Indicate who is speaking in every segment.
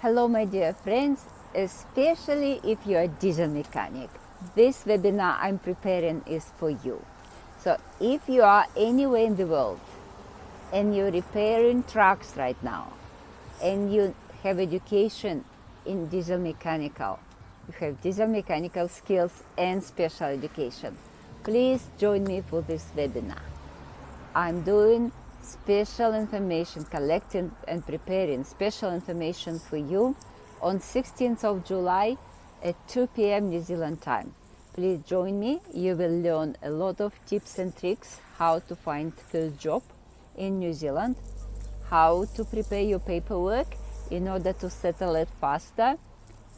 Speaker 1: Hello, my dear friends, especially if you're a diesel mechanic. This webinar I'm preparing is for you. So if you are anywhere in the world and you're repairing trucks right now and you have education in diesel mechanical, you have diesel mechanical skills and special education, please join me for this webinar. I'm doing special information, collecting and preparing special information for you on 16th of July at 2 p.m. New Zealand time. Please join me. You will learn a lot of tips and tricks how to find first job in New Zealand, how to prepare your paperwork in order to settle it faster,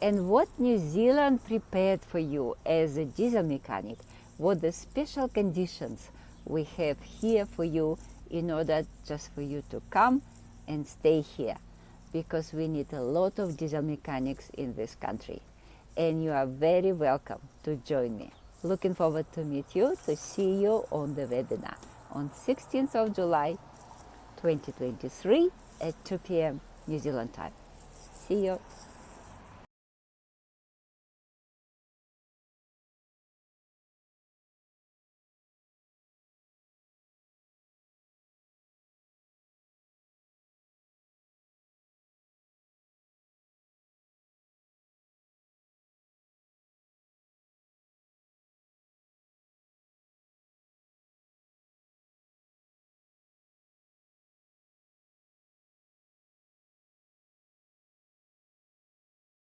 Speaker 1: and what New Zealand prepared for you as a diesel mechanic, what the special conditions we have here for you in order just for you to come and stay here, because we need a lot of diesel mechanics in this country, and you are very welcome to join me. Looking forward to meet you, to see you on the webinar on 16th of July 2023 at 2 p.m. New Zealand time. See you.